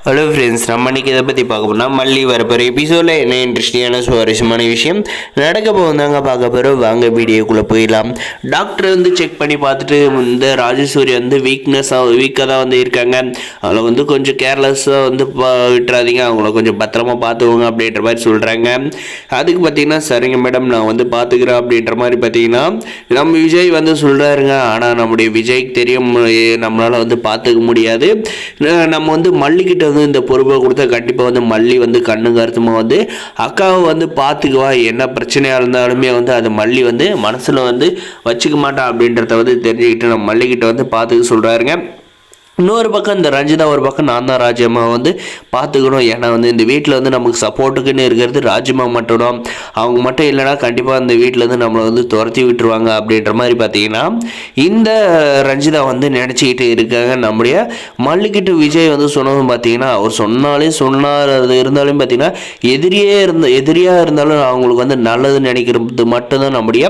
Hello friends, நம்ம இன்றைக்கி இதை பற்றி பார்க்க போனால் மல்லி வரப்போகிற எபிசோடில் என்ன இன்ட்ரெஸ்டிங்கான சுவாரஸ்யமான விஷயம் நடக்க போகுதாங்க பார்க்க போகிறோம். வாங்க வீடியோக்குள்ளே போயிடலாம். டாக்டர் செக் பண்ணி பார்த்துட்டு இந்த ராஜேஸ்வரி வீக்காக தான் இருக்காங்க. அதில் கொஞ்சம் கேர்லெஸ்ஸாக விட்டுறாதீங்க, அவங்கள கொஞ்சம் பத்திரமா பார்த்துக்கோங்க அப்படின்ற மாதிரி சொல்கிறாங்க. அதுக்கு பார்த்தீங்கன்னா சரிங்க மேடம், நான் பார்த்துக்கிறேன் அப்படின்ற மாதிரி பார்த்தீங்கன்னா நம்ம விஜய் சொல்கிறாருங்க. ஆனால் நம்முடைய விஜய்க்கு தெரியும் நம்மளால் பார்த்துக்க முடியாது. நம்ம மல்லிக்கிட்ட இந்த பொறுப்பை கொடுத்தா கண்டிப்பாக மல்லி கண்ணு கருத்துமா அக்காவை பார்த்துக்குவா. என்ன பிரச்சனையாக இருந்தாலுமே அது மல்லி மனசில் வச்சுக்க மாட்டான் அப்படின்றத தெரிஞ்சுக்கிட்டு நம்ம மல்லிக்கிட்ட பார்த்துக்க சொல்கிறாருங்க. இன்னொரு பக்கம் இந்த ரஞ்சிதா ஒரு பக்கம் நான் தான் ராஜம்மா பார்த்துக்கணும். ஏன்னா இந்த வீட்டில் நமக்கு சப்போர்ட்டுக்குன்னு இருக்கிறது ராஜம்மா மட்டும். அவங்க மட்டும் இல்லைனா கண்டிப்பாக இந்த வீட்டில் நம்மளை துரத்தி விட்டுருவாங்க அப்படின்ற மாதிரி பார்த்தீங்கன்னா இந்த ரஞ்சிதா நினச்சிக்கிட்டு இருக்காங்க. நம்முடைய மல்லிக்கிட்டு விஜய் சொன்னதும் பார்த்தீங்கன்னா அவர் சொன்னார் அது இருந்தாலும் பார்த்தீங்கன்னா எதிரியாக இருந்தாலும் அவங்களுக்கு நல்லது நினைக்கிறது மட்டும்தான் நம்முடைய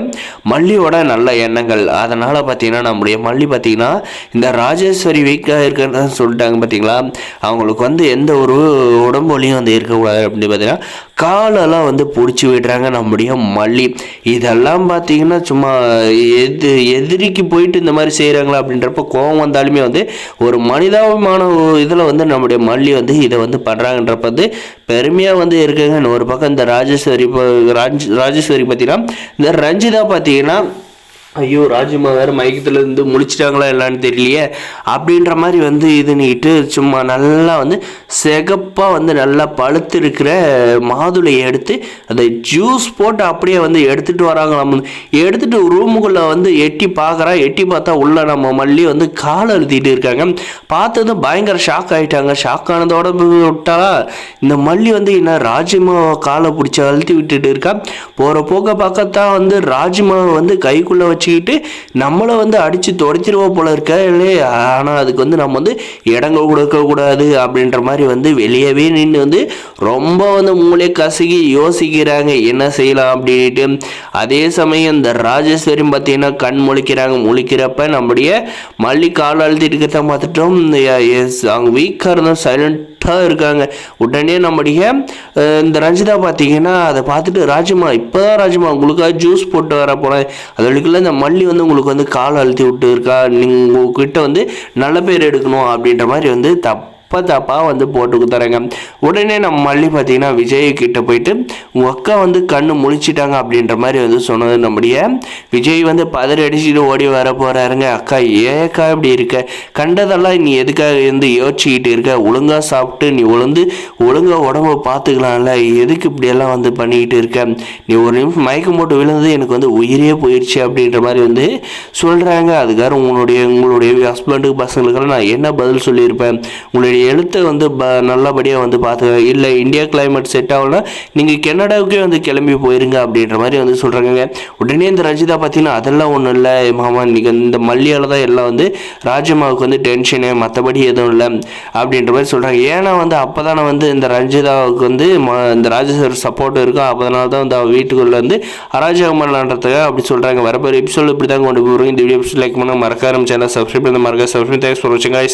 மல்லியோட நல்ல எண்ணங்கள். அதனால் பார்த்தீங்கன்னா நம்முடைய மல்லி பார்த்தீங்கன்னா இந்த ராஜேஸ்வரி வீக்காக இருக்கிறதா சொல்லிட்டாங்க பார்த்தீங்களா. அவங்களுக்கு எந்த ஒரு உடம்பு வலியும் இருக்கக்கூடாது அப்படின்னு பார்த்தீங்கன்னா காலெல்லாம் பிடிச்சி விடுறாங்க நம்முடைய மல்லி. இதெல்லாம் பார்த்தீங்கன்னா சும்மா எதிரிக்கு போயிட்டு இந்த மாதிரி செய்கிறாங்களா அப்படின்றப்ப கோபம் வந்தாலுமே ஒரு மனிதாபிமான இதில் நம்முடைய மல்லி இதை பண்ணுறாங்கன்றப்ப பெருமையாக இருக்குங்க. ஒரு பக்கம் இந்த ராஜேஸ்வரி பார்த்தீங்கன்னா இந்த ரஞ்சிதா பார்த்தீங்கன்னா ஐயோ ராஜம்மா வேறு மயக்கத்துலேருந்து முழிச்சிட்டாங்களா இல்லைன்னு தெரியலையே அப்படின்ற மாதிரி இது நீட்டு சும்மா நல்லா சிகப்பாக நல்லா பழுத்து இருக்கிற மாதுளையை எடுத்து அதை ஜூஸ் போட்டு அப்படியே எடுத்துகிட்டு வராங்களாம். எடுத்துகிட்டு ரூமுக்குள்ளே எட்டி பார்த்தா உள்ள நம்ம மல்லி காலை அழுத்திட்டு இருக்காங்க. பார்த்ததும் பயங்கர ஷாக் ஆகிட்டாங்க. ஷாக் ஆனதோட விட்டாலா இந்த மல்லி என்ன ராஜம்மா காலை பிடிச்சி அழுத்தி விட்டுட்டு இருக்கா. போகிற போக்க பக்கத்தான் ராஜம்மா கைக்குள்ளே வச்சுக்கிட்டு நம்மளை அடித்து துடைச்சிருவோம் போல இருக்க இல்லையே. ஆனால் அதுக்கு நம்ம இடங்கள் கொடுக்கக்கூடாது அப்படின்ற மாதிரி வெளியவே நின்று ரொம்ப மூளை கசகி யோசிக்கிறாங்க என்ன செய்யலாம் அப்படின்ட்டு. அதே சமயம் இந்த ராஜேஸ்வரி பார்த்தீங்கன்னா கண் முழிக்கிறப்ப நம்முடைய மல்லி கால் அழுத்திட்டு இருக்கிறத பார்த்துட்டோம். அவங்க வீக்காக இருந்தால் சைலண்டாக இருக்காங்க. உடனே நம்முடைய இந்த ரஞ்சிதா பார்த்தீங்கன்னா அதை பார்த்துட்டு ராஜம்மா இப்போதான் ராஜம்மா உங்களுக்காக ஜூஸ் போட்டு வர போனேன், அதுக்குள்ள இந்த மல்லி உங்களுக்கு காலை அழுத்தி விட்டு இருக்கா, நீங்கள் உங்ககிட்ட நல்ல பேர் எடுக்கணும் அப்படின்ற மாதிரி தப்பாக போட்டு கொடுத்துறாங்க. உடனே நம்ம மல்லி பார்த்தீங்கன்னா விஜய் கிட்ட போயிட்டு உங்கள் அக்கா கண்ணு முழிச்சிட்டாங்க அப்படின்ற மாதிரி சொன்னது நம்முடைய விஜய் பதறி அடிச்சுட்டு ஓடி வர போகிறாருங்க. அக்கா ஏக்கா இப்படி இருக்க, கண்டதெல்லாம் நீ எதுக்காக யோசிச்சுக்கிட்டு இருக்க, ஒழுங்காக சாப்பிட்டு நீ ஒழுங்காக உடம்பை பார்த்துக்கலாம்ல, எதுக்கு இப்படியெல்லாம் பண்ணிக்கிட்டு இருக்க, நீ ஒரு நிமிஷம் மயக்கம் போட்டு விழுந்தது எனக்கு உயிரே போயிடுச்சு அப்படின்ற மாதிரி சொல்கிறாங்க. அதுக்காக உங்களுடைய ஹஸ்பண்டுக்கு பசங்களுக்கெல்லாம் நான் என்ன பதில் சொல்லியிருப்பேன், உங்களுடைய எழுத்தை நல்லபடியாக பார்த்து இல்லை இந்தியா கிளைமேட் செட் ஆகலன்னா நீங்கள் கனடாவுக்கே கிளம்பி போயிருங்க அப்படின்ற மாதிரி சொல்கிறாங்க. உடனே இந்த ரஞ்சிதா பார்த்தீங்கன்னா அதெல்லாம் ஒன்றும் இல்லை மாமா, நீங்கள் இந்த மல்லியால் தான் எல்லாம் ராஜம்மாவுக்கு டென்ஷனு, மற்றபடி எதுவும் இல்லை அப்படின்ற மாதிரி சொல்கிறாங்க. ஏன்னா அப்போ தானே இந்த ரஞ்சிதாவுக்கு இந்த ராஜேஸ்வரி சப்போர்ட் இருக்கும், அப்போதனால தான் வீட்டுக்குள்ளே அராஜகம் பண்ணலான்றதுக்காக அப்படி சொல்கிறாங்க. வரப்போ எபிசோடு இப்படி தான் கொண்டு போகிறோம். இந்த வீடியோ லைக் பண்ண மறக்காம சேனல் சப்ஸ்கிரைப் பண்ண மறக்காம சப்ஸ்கிரைப். தேங்க்ஸ் ஃபார் வாட்சிங்.